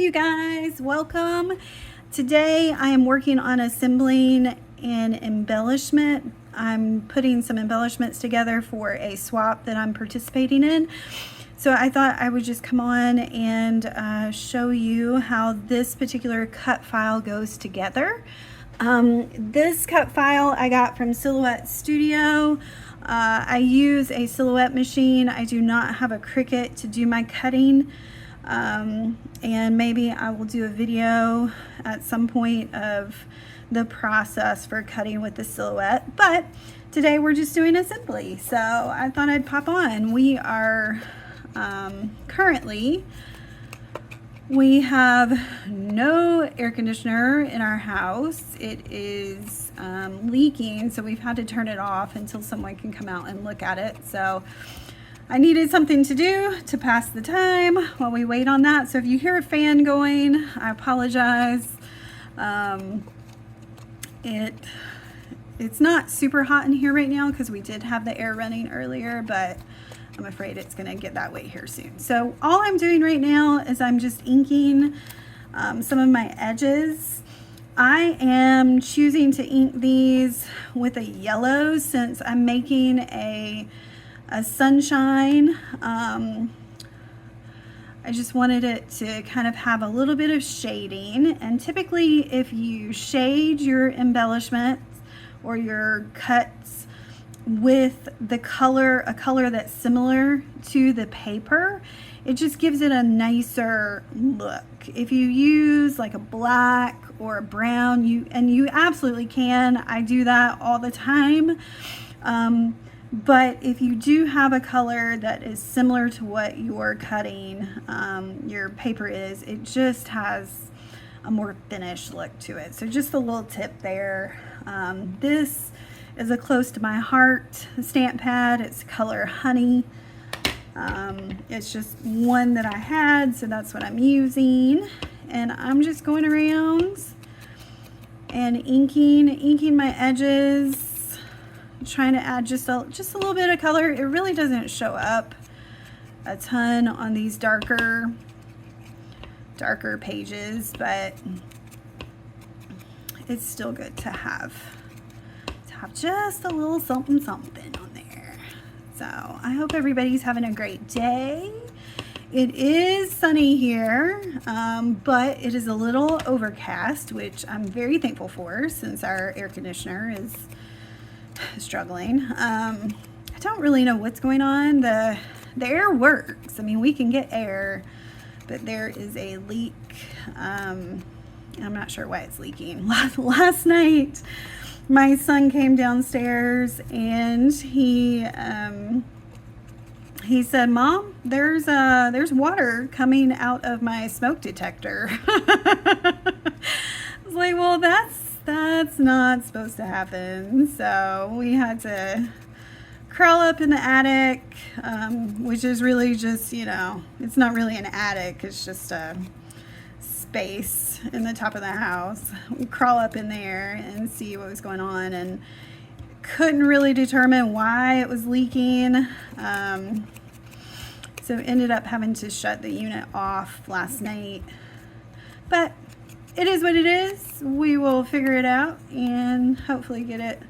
you guys, welcome. Today I am working on assembling an embellishment. I'm putting some embellishments together for a swap that I'm participating in. So I thought I would just come on and show you how this particular cut file goes together. This cut file I got from Silhouette Studio. I use a Silhouette machine. I do not have a Cricut to do my cutting. And maybe I will do a video at some point of the process for cutting with the Silhouette, but today we're just doing assembly, so I thought I'd pop on. We are currently, we have no air conditioner in our house. It is leaking, so we've had to turn it off until someone can come out and look at it. So I needed something to do to pass the time while we wait on that. So if you hear a fan going, I apologize. It's not super hot in here right now because we did have the air running earlier, but I'm afraid it's gonna get that way here soon. So all I'm doing right now is I'm just inking some of my edges. I am choosing to ink these with a yellow since I'm making a sunshine. I just wanted it to kind of have a little bit of shading, and typically if you shade your embellishments or your cuts with the color, a color that's similar to the paper, it just gives it a nicer look. If you use like a black or a brown, you absolutely can. I do that all the time. But if you do have a color that is similar to what you're cutting, your paper is, it just has a more finished look to it. So just a little tip there. This is a close to my heart stamp pad. It's color Honey. It's just one that I had, so that's what I'm using. And I'm just going around and inking my edges. Trying to add just a little bit of color. It really doesn't show up a ton on these darker pages, but it's still good to have just a little something on there. So I hope everybody's having a great day. It is sunny here, but it is a little overcast, which I'm very thankful for since our air conditioner is struggling. I don't really know what's going on. The air works. I mean, we can get air, but there is a leak. I'm not sure why it's leaking. Last night, my son came downstairs and he said, "Mom, there's water coming out of my smoke detector." I was like, "Well, that's not supposed to happen." So we had to crawl up in the attic, which is really just, it's not really an attic, it's just a space in the top of the house. We crawl up in there and see what was going on, and couldn't really determine why it was leaking. So ended up having to shut the unit off last night, but it is what it is. We will figure it out and hopefully get it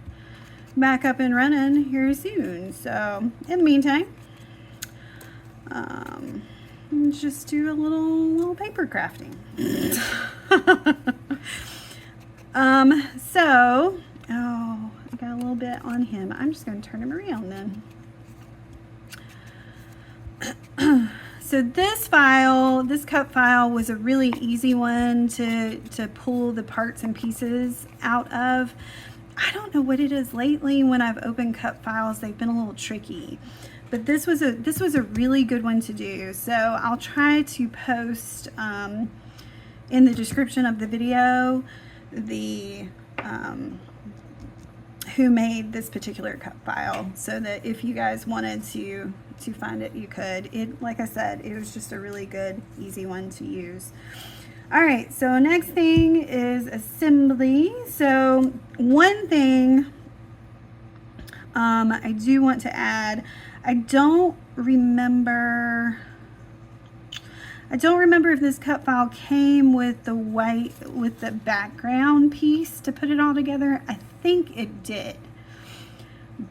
back up and running here soon. So in the meantime, just do a little paper crafting. Oh, I got a little bit on him. I'm just going to turn him around then. So this cut file was a really easy one to pull the parts and pieces out of. I don't know what it is lately when I've opened cut files, they've been a little tricky. But this was a really good one to do. So I'll try to post in the description of the video who made this particular cut file, so that if you guys wanted to find it, you could. Like I said, it was just a really good, easy one to use. All right, so next thing is assembly. So one thing I do want to add, I don't remember I don't remember if this cut file came with the white, with the background piece to put it all together. I think it did.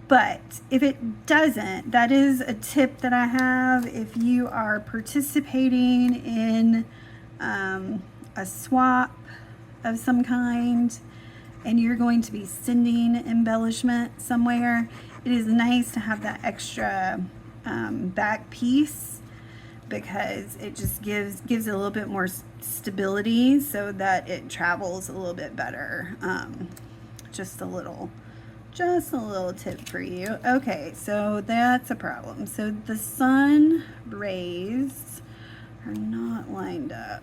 But if it doesn't, that is a tip that I have. If you are participating in a swap of some kind and you're going to be sending embellishment somewhere, it is nice to have that extra back piece, because it just gives it a little bit more stability so that it travels a little bit better. Just a little tip for you. Okay, so that's a problem. So the sun rays are not lined up.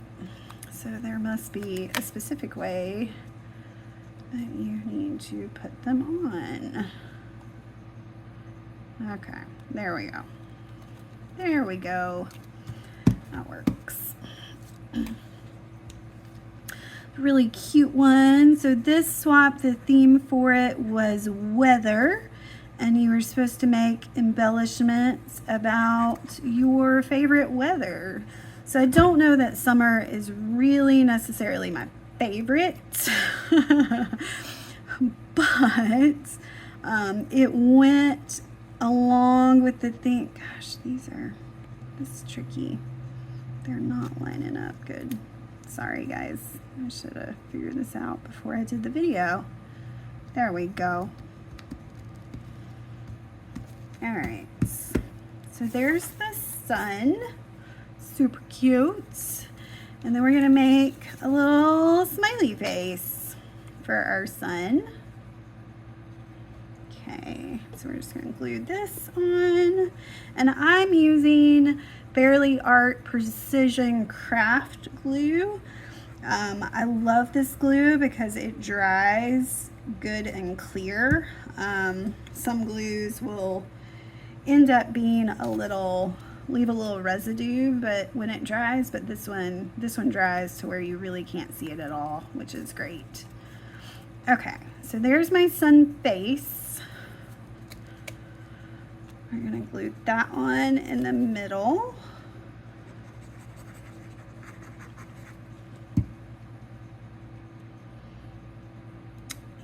So there must be a specific way that you need to put them on. Okay, there we go. There we go. That works. Really cute one. So this swap, the theme for it was weather, and you were supposed to make embellishments about your favorite weather. So I don't know that summer is really necessarily my favorite, but it went along with the theme. Gosh, this is tricky. They're not lining up good. Sorry guys, I should have figured this out before I did the video. There we go. All right, so there's the sun, super cute. And then we're gonna make a little smiley face for our sun. Okay, so we're just gonna glue this on. And I'm using Fairly Art Precision Craft glue. I love this glue because it dries good and clear. Some glues will end up being leave a little residue, but when it dries, but this one dries to where you really can't see it at all, which is great. Okay, so there's my sun face. We're gonna glue that on in the middle.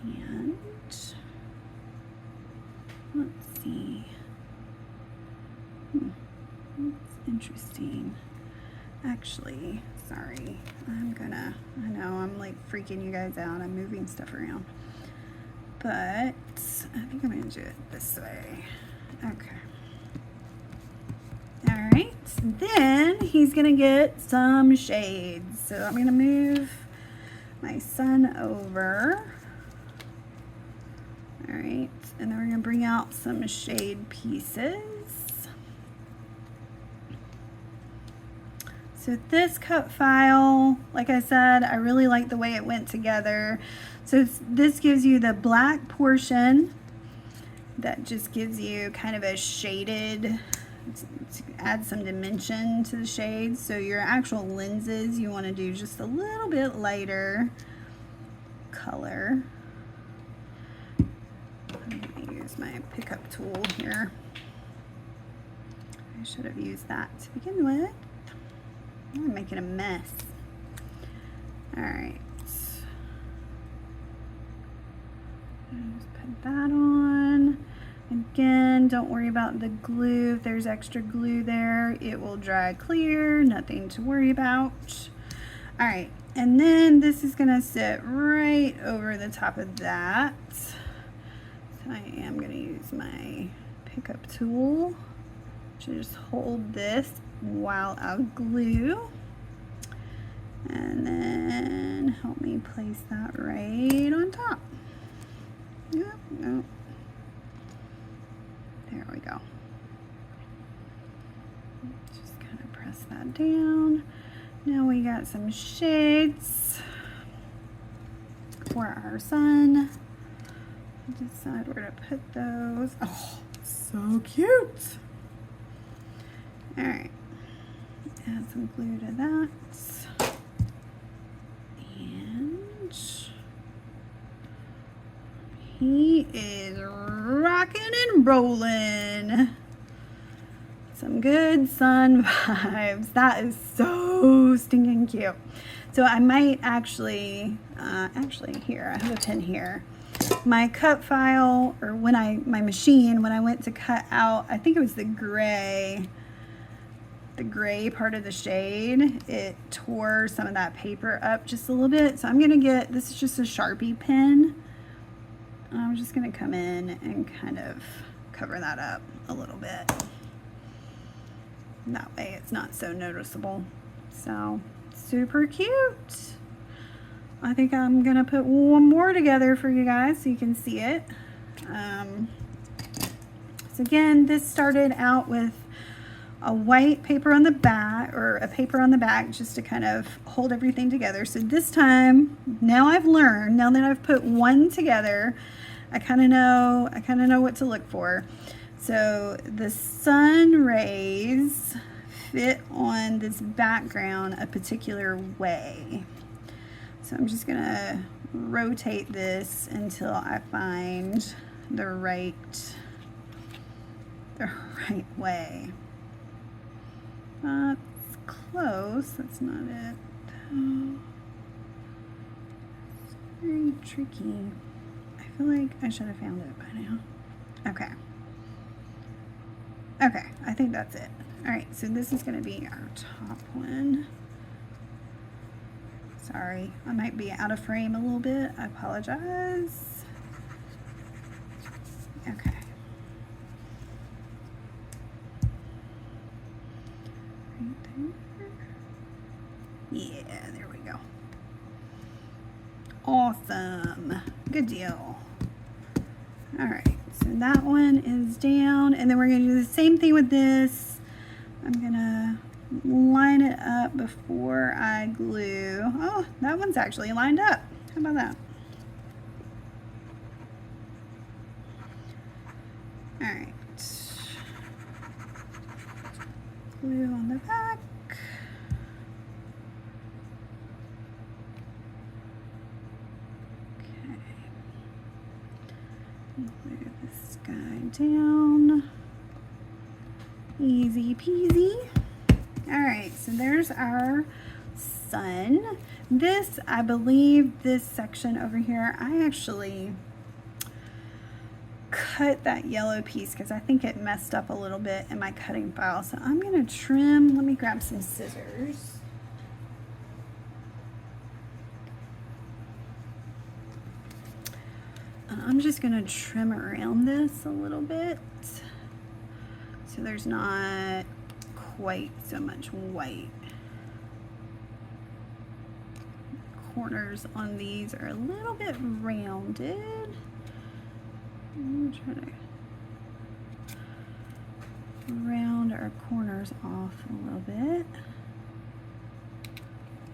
And let's see. That's interesting. Actually, sorry. I know I'm like freaking you guys out. I'm moving stuff around. But I think I'm gonna do it this way. Okay. All right, then he's gonna get some shades. So I'm gonna move my sun over. All right, and then we're gonna bring out some shade pieces. So this cut file, like I said, I really like the way it went together. So this gives you the black portion that just gives you kind of a shaded, to add some dimension to the shades. So your actual lenses, you want to do just a little bit lighter color. I'm going to use my pickup tool here. I should have used that to begin with. I'm making a mess. All right. Just put that on. Again, don't worry about the glue. If there's extra glue there, it will dry clear. Nothing to worry about. All right. And then this is gonna sit right over the top of that. So I am gonna use my pickup tool to just hold this while I glue, and then help me place that right on top. Yep, yep. There we go. Just kind of press that down. Now we got some shades for our sun. Decide where to put those. Oh, so cute. All right. Add some glue to that. And he is rocking and rolling. Some good sun vibes. That is so stinking cute. So I might actually here, I have a pin here. My cut file, or my machine, when I went to cut out, I think it was the gray part of the shade, it tore some of that paper up just a little bit. So I'm gonna get, this is just a Sharpie pen. I'm just gonna come in and kind of cover that up a little bit. That way it's not so noticeable. So super cute. I think I'm gonna put one more together for you guys so you can see it. So again, this started out with a white paper on the back, or a paper on the back, just to kind of hold everything together. So this time, now I've learned, now that I've put one together, I kind of know what to look for. So the sun rays fit on this background a particular way. So I'm just gonna rotate this until I find the right way. That's close, that's not it. Oh, it's very tricky. I feel like I should have found it by now. Okay, I think that's it. All right, so this is gonna be our top one. Sorry, I might be out of frame a little bit. I apologize. Okay. Right there. Yeah, there we go. Awesome. Good deal. All right, so that one is down, and then we're gonna do the same thing with this. I'm gonna line it up before I glue. Oh, that one's actually lined up. How about that? All right. Glue on the back. Okay. Glue this guy down. Easy peasy. All right, so there's our sun. This, I believe this section over here, I actually cut that yellow piece because I think it messed up a little bit in my cutting file. So I'm gonna trim, let me grab some scissors. I'm just gonna trim around this a little bit so there's not quite so much white. Corners on these are a little bit rounded. I'm trying to round our corners off a little bit.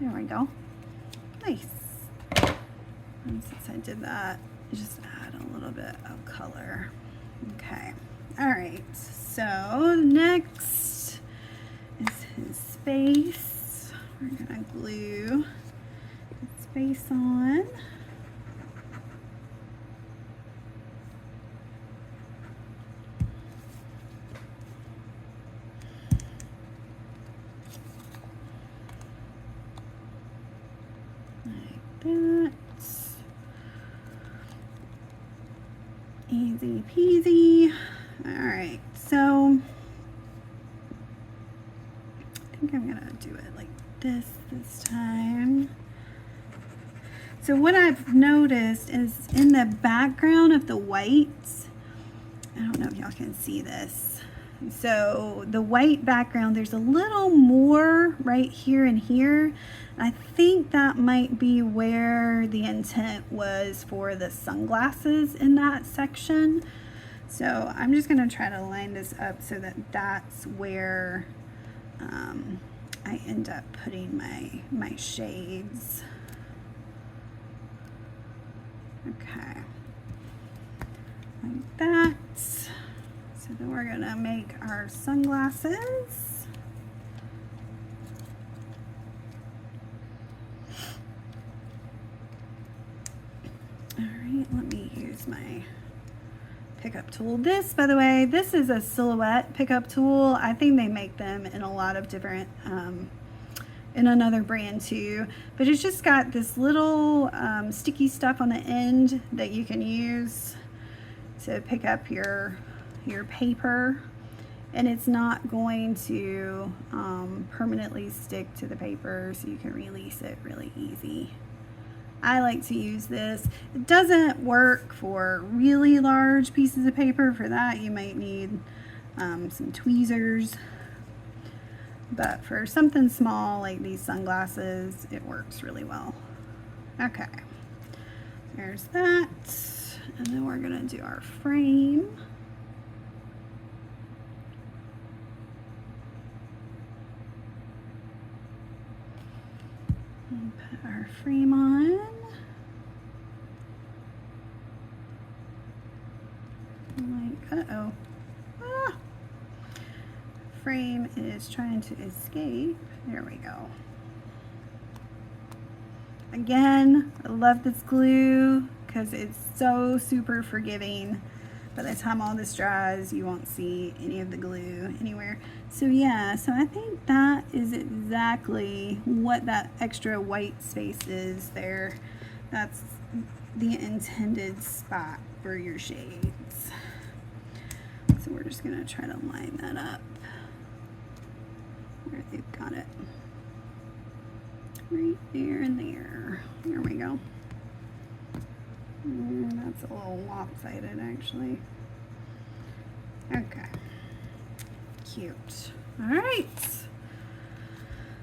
There we go. Nice. And since I did that, just add a little bit of color. Okay. All right. So next is his face. We're gonna glue his face on. Like that. Easy peasy. All right, so I think I'm gonna do it like this time. So what I've noticed is in the background of the whites, I don't know if y'all can see this. So the white background, there's a little more right here and here. I think that might be where the intent was for the sunglasses in that section. So I'm just gonna try to line this up so that that's where I end up putting my shades. Okay, like that. So then we're gonna make our sunglasses. All right, let me use my pickup tool. This, by the way, this is a silhouette pickup tool. I think they make them in a lot of different, in another brand too. But it's just got this little sticky stuff on the end that you can use to pick up your paper. And it's not going to permanently stick to the paper, so you can release it really easy. I like to use this. It doesn't work for really large pieces of paper. For that, you might need some tweezers. But for something small like these sunglasses, it works really well. Okay, there's that. And then we're gonna do our frame. And put our frame on. Uh-oh. Ah. Frame is trying to escape. There we go. Again, I love this glue because it's so super forgiving. By the time all this dries, you won't see any of the glue anywhere. So yeah, so I think that is exactly what that extra white space is there. That's the intended spot for your shades. So we're just gonna try to line that up where they've got it. Right there and there. There we go. That's a little lopsided actually. Okay. Cute. All right.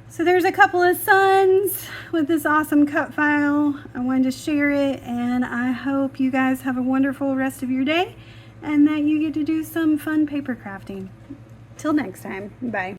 So there's a couple of suns with this awesome cut file. I wanted to share it, and I hope you guys have a wonderful rest of your day and that you get to do some fun paper crafting. Till next time. Bye.